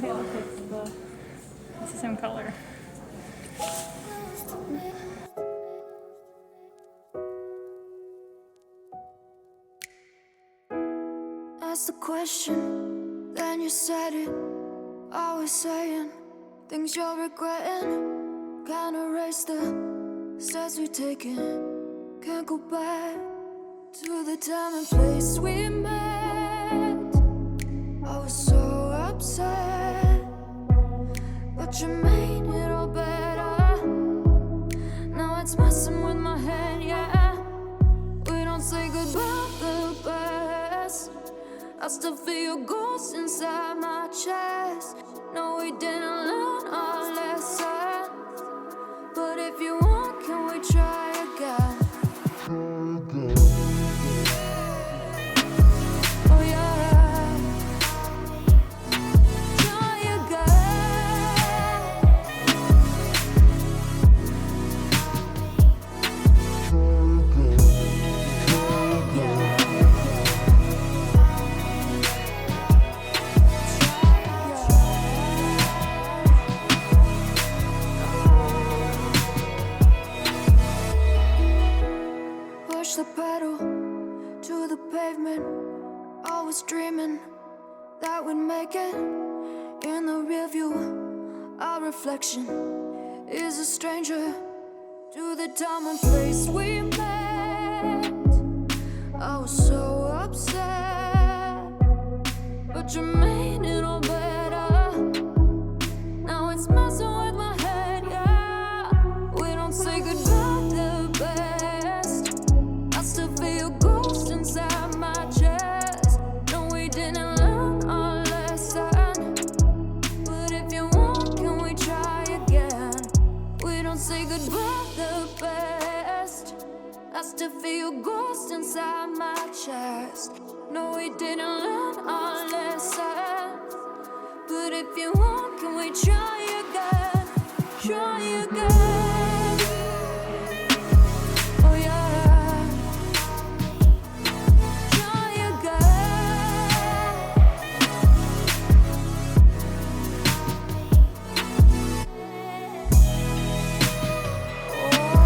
Dayle picks it's the same color. Ask the question, then you said it. Always saying things you're regretting. Can't erase the steps we've taken. Can't go back to the time and place we met. I was so upset, but you made it all better. Now it's messing with my head, yeah. We don't say goodbye the best. I still feel your ghost inside my chest. No, we didn't learn our lesson, but if you want, can we try again? Oh yeah, try again. Push the pedal to the pavement. Always dreaming that we'd make it. In the rear view, our reflection is a stranger to the time and place we met. I was so upset, but you made it all better. Now it's messing with my head, yeah. We don't say goodbye the best. I still feel your ghost inside my chest. No, we didn't learn our lesson, but if you want, can we try again? We don't say goodbye the best. I still feel your ghost inside my chest. No, we didn't learn our lesson, but if you want, can we try again? Try again. Oh yeah, try again. Oh, yeah.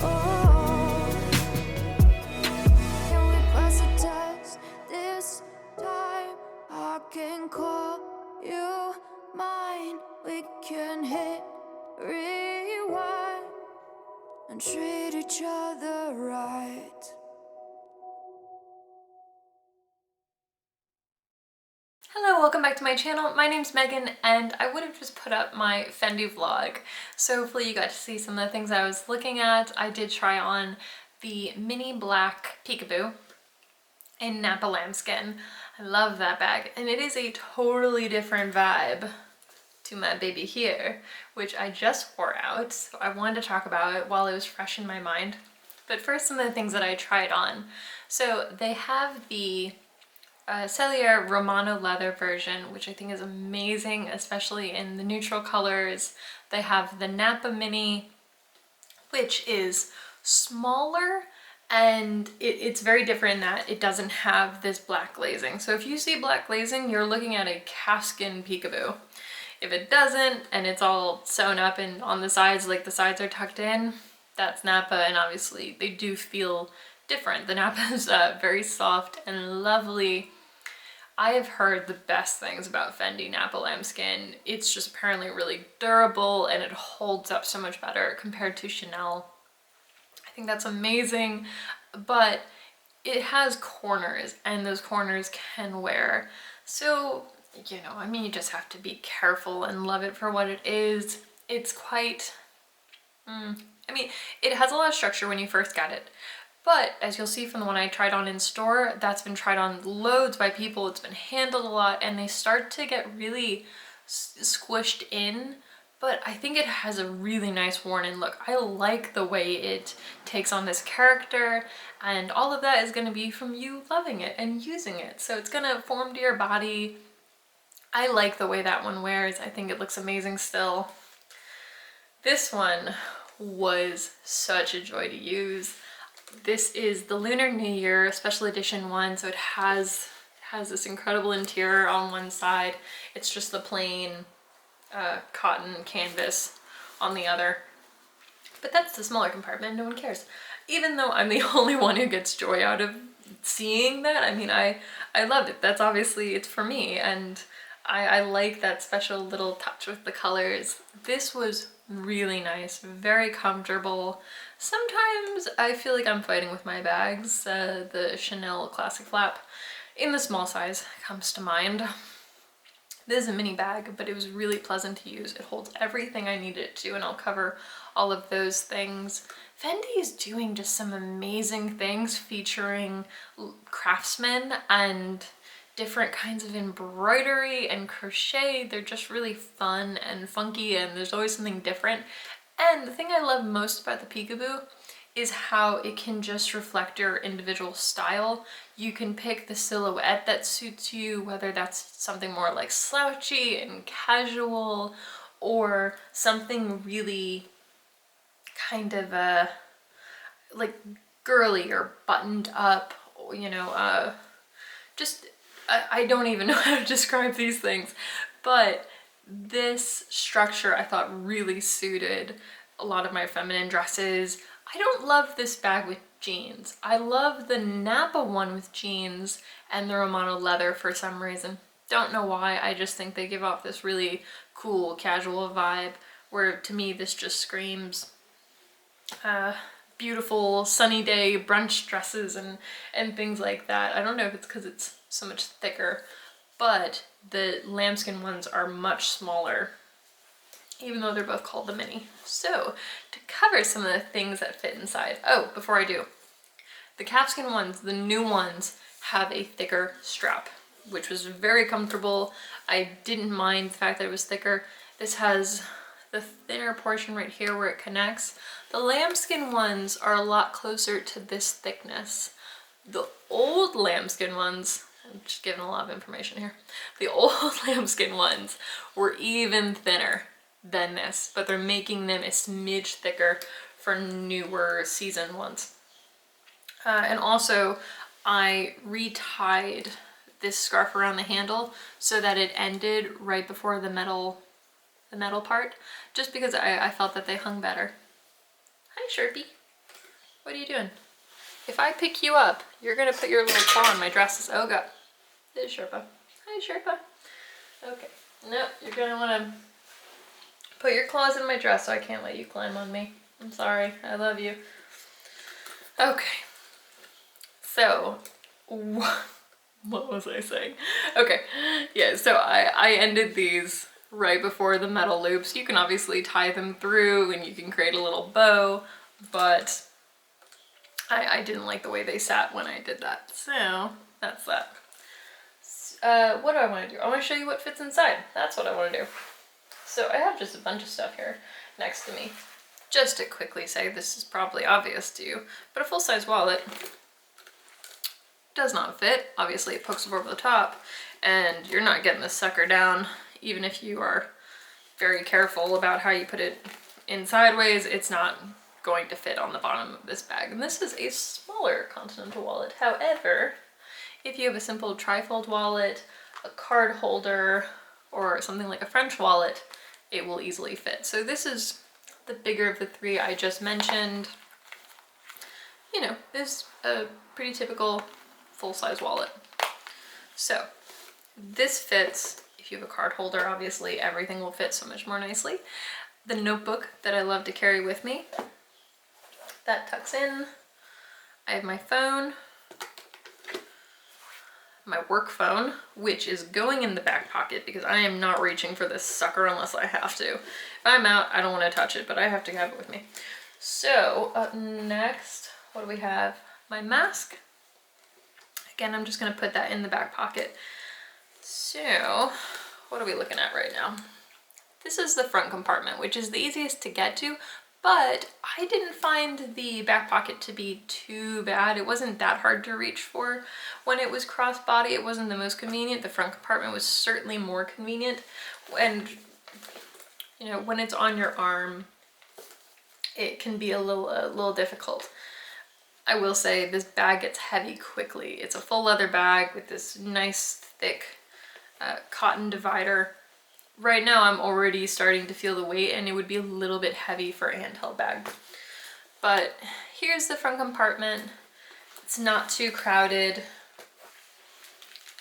Oh, can we pass a test this time? I can call you mine. We can hit rewind and treat each other right. Hello, welcome back to my channel. My name's Megan and I would have just put up my Fendi vlog. So hopefully you got to see some of the things I was looking at. I did try on the mini black peekaboo in nappa lambskin. I love that bag and it is a totally different vibe to my baby here, which I just wore out. So I wanted to talk about it while it was fresh in my mind. But first, some of the things that I tried on. So they have the Cuoio Romano leather version, which I think is amazing, especially in the neutral colors. They have the nappa mini, which is smaller and it's very different in that it doesn't have this black glazing. So if you see black glazing, you're looking at a calfskin peekaboo. If it doesn't and it's all sewn up and on the sides, like the sides are tucked in, that's nappa, and obviously they do feel different. The nappa is very soft and lovely. I have heard the best things about Fendi nappa lambskin. It's just apparently really durable and it holds up so much better compared to Chanel. I think that's amazing, but it has corners and those corners can wear. So, you know, I mean, you just have to be careful and love it for what it is. It's quite, I mean, it has a lot of structure when you first get it. But as you'll see from the one I tried on in store, that's been tried on loads by people. It's been handled a lot and they start to get really squished in. But I think it has a really nice worn-in look. I like the way it takes on this character, and all of that is going to be from you loving it and using it. So it's going to form to your body. I like the way that one wears. I think it looks amazing still. This one was such a joy to use. This is the Lunar New Year special edition one, so it has this incredible interior on one side. It's just the plain cotton canvas on the other. But that's the smaller compartment, no one cares. Even though I'm the only one who gets joy out of seeing that, I mean, I love it. That's obviously, it's for me, and I like that special little touch with the colors. This was really nice, very comfortable. Sometimes I feel like I'm fighting with my bags. The Chanel Classic Flap in the small size comes to mind. This is a mini bag, but it was really pleasant to use. It holds everything I need it to, and I'll cover all of those things. Fendi is doing just some amazing things featuring craftsmen and different kinds of embroidery and crochet. They're just really fun and funky, and there's always something different. And the thing I love most about the Peekaboo is how it can just reflect your individual style. You can pick the silhouette that suits you, whether that's something more like slouchy and casual, or something really kind of like girly or buttoned up, you know, just, I don't even know how to describe these things, but this structure I thought really suited a lot of my feminine dresses. I don't love this bag with jeans. I love the Nappa one with jeans and the Romano leather for some reason. Don't know why, I just think they give off this really cool casual vibe, where to me this just screams beautiful sunny day brunch dresses and things like that. I don't know if it's because it's so much thicker, but the lambskin ones are much smaller, even though they're both called the mini. So to cover some of the things that fit inside, oh, before I do, the calfskin ones, the new ones, have a thicker strap, which was very comfortable. I didn't mind the fact that it was thicker. This has the thinner portion right here where it connects. The lambskin ones are a lot closer to this thickness. The old lambskin ones, I'm just giving a lot of information here. The old lambskin ones were even thinner than this, but they're making them a smidge thicker for newer season ones. And also I retied this scarf around the handle so that it ended right before the metal part, just because I felt that they hung better. Hi Sherpy, what are you doing? If I pick you up, you're gonna put your little claw on my dresses. Oh god, there's Sherpa. Hi Sherpa. Okay, no, you're gonna wanna put your claws in my dress so I can't let you climb on me. I'm sorry, I love you. Okay, so what was I saying? Okay, yeah, so I ended these right before the metal loops. You can obviously tie them through and you can create a little bow, but I didn't like the way they sat when I did that. So that's that. What do I want to do? I want to show you what fits inside. That's what I want to do. So I have just a bunch of stuff here next to me. Just to quickly say, this is probably obvious to you, but a full-size wallet does not fit. Obviously it pokes over the top and you're not getting this sucker down. Even if you are very careful about how you put it in sideways, it's not going to fit on the bottom of this bag. And this is a smaller continental wallet. However, if you have a simple trifold wallet, a card holder, or something like a French wallet, it will easily fit. So this is the bigger of the three I just mentioned. You know, is a pretty typical full-size wallet. So this fits. If you have a card holder, obviously everything will fit so much more nicely. The notebook that I love to carry with me, that tucks in. I have my phone, my work phone, which is going in the back pocket because I am not reaching for this sucker unless I have to. If I'm out, I don't want to touch it, but I have to have it with me. So up next, what do we have? My mask. Again, I'm just going to put that in the back pocket. So what are we looking at right now? This is the front compartment, which is the easiest to get to, but I didn't find the back pocket to be too bad. It wasn't that hard to reach for. When it was crossbody, it wasn't the most convenient. The front compartment was certainly more convenient. And, you know, when it's on your arm, it can be a little difficult. I will say this bag gets heavy quickly. It's a full leather bag with this nice thick cotton divider. Right now I'm already starting to feel the weight, and it would be a little bit heavy for a handheld bag. But here's the front compartment. It's not too crowded.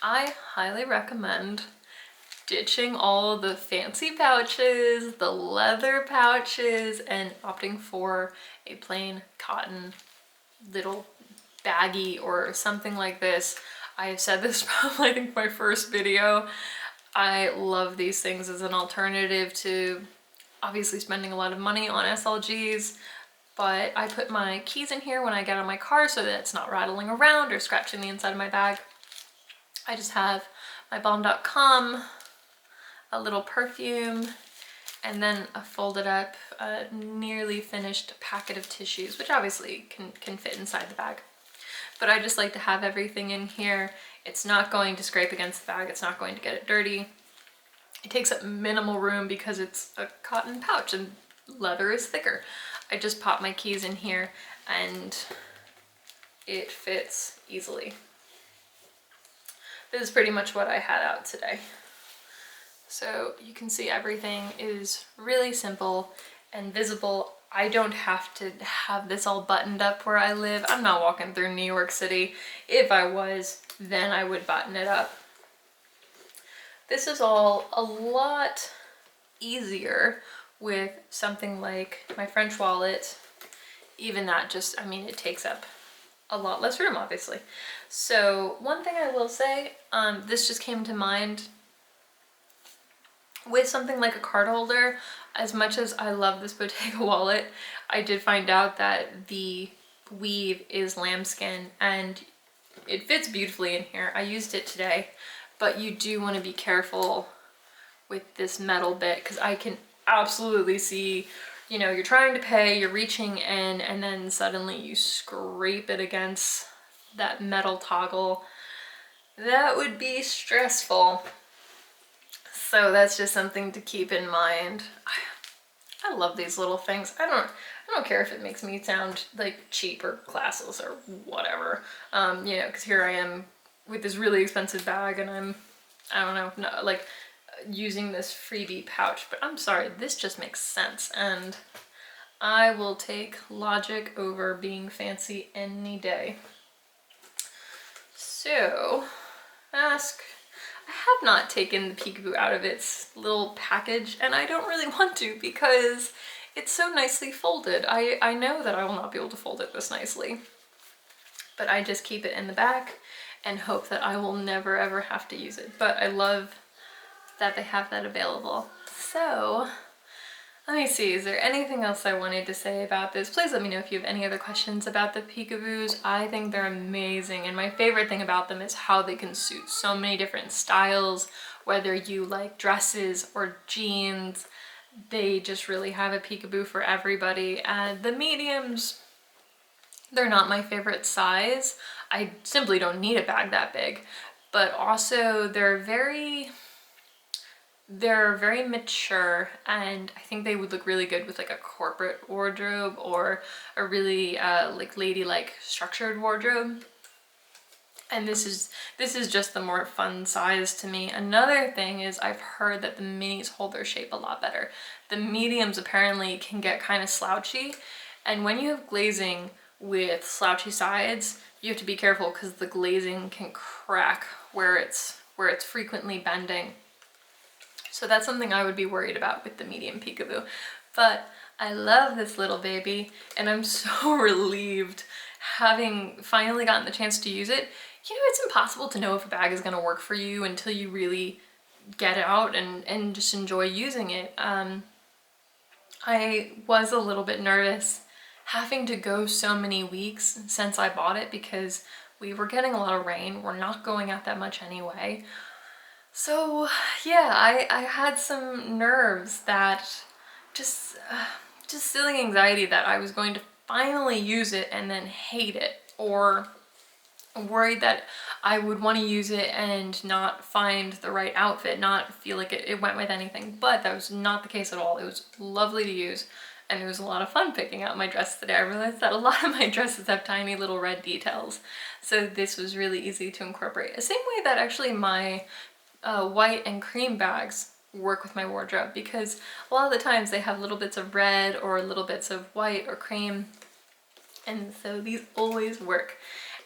I highly recommend ditching all the fancy pouches, the leather pouches, and opting for a plain cotton little baggie or something like this. I have said this probably, I think, my first video. I love these things as an alternative to obviously spending a lot of money on SLGs, but I put my keys in here when I get out of my car so that it's not rattling around or scratching the inside of my bag. I just have my bomb.com, a little perfume, and then a folded up, nearly finished packet of tissues, which obviously can fit inside the bag. But I just like to have everything in here. It's not going to scrape against the bag. It's not going to get it dirty. It takes up minimal room because it's a cotton pouch and leather is thicker. I just pop my keys in here and it fits easily. This is pretty much what I had out today. So you can see everything is really simple and visible. I don't have to have this all buttoned up where I live. I'm not walking through New York City. If I was, then I would button it up. This is all a lot easier with something like my French wallet. Even that just, I mean, it takes up a lot less room, obviously. So one thing I will say, this just came to mind. With something like a card holder, as much as I love this Bottega wallet, I did find out that the weave is lambskin and it fits beautifully in here. I used it today, but you do want to be careful with this metal bit because I can absolutely see, you know, you're trying to pay, you're reaching in, and then suddenly you scrape it against that metal toggle. That would be stressful. So that's just something to keep in mind. I love these little things. I don't care if it makes me sound like cheap or classless or whatever. You know, because here I am with this really expensive bag and I don't know, no, like using this freebie pouch, but I'm sorry, this just makes sense. And I will take logic over being fancy any day. So, I have not taken the Peekaboo out of its little package, and I don't really want to because it's so nicely folded. I know that I will not be able to fold it this nicely, but I just keep it in the back and hope that I will never ever have to use it. But I love that they have that available. So let me see, is there anything else I wanted to say about this? Please let me know if you have any other questions about the Peekaboos. I think they're amazing, and my favorite thing about them is how they can suit so many different styles, whether you like dresses or jeans. They just really have a peekaboo for everybody. And the mediums, they're not my favorite size. I simply don't need a bag that big, but also they're very mature, and I think they would look really good with like a corporate wardrobe or a really like ladylike structured wardrobe. And this is just the more fun size to me. Another thing is I've heard that the minis hold their shape a lot better. The mediums apparently can get kind of slouchy, and when you have glazing with slouchy sides, you have to be careful because the glazing can crack where it's frequently bending. So that's something I would be worried about with the medium peekaboo. But I love this little baby, and I'm so relieved having finally gotten the chance to use it. You know, it's impossible to know if a bag is gonna work for you until you really get out and just enjoy using it. I was a little bit nervous having to go so many weeks since I bought it because we were getting a lot of rain. We're not going out that much anyway. So yeah, I had some nerves that just silly anxiety that I was going to finally use it and then hate it, or worried that I would want to use it and not find the right outfit, not feel like it went with anything. But that was not the case at all. It was lovely to use, and it was a lot of fun picking out my dress today. I realized that a lot of my dresses have tiny little red details, so this was really easy to incorporate. The same way that actually my white and cream bags work with my wardrobe, because a lot of the times they have little bits of red or little bits of white or cream, and so these always work.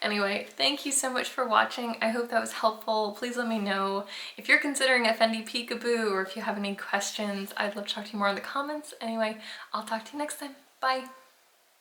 Anyway, thank you so much for watching. I hope that was helpful. Please let me know if you're considering a Fendi peekaboo or if you have any questions. I'd love to talk to you more in the comments. Anyway, I'll talk to you next time. Bye.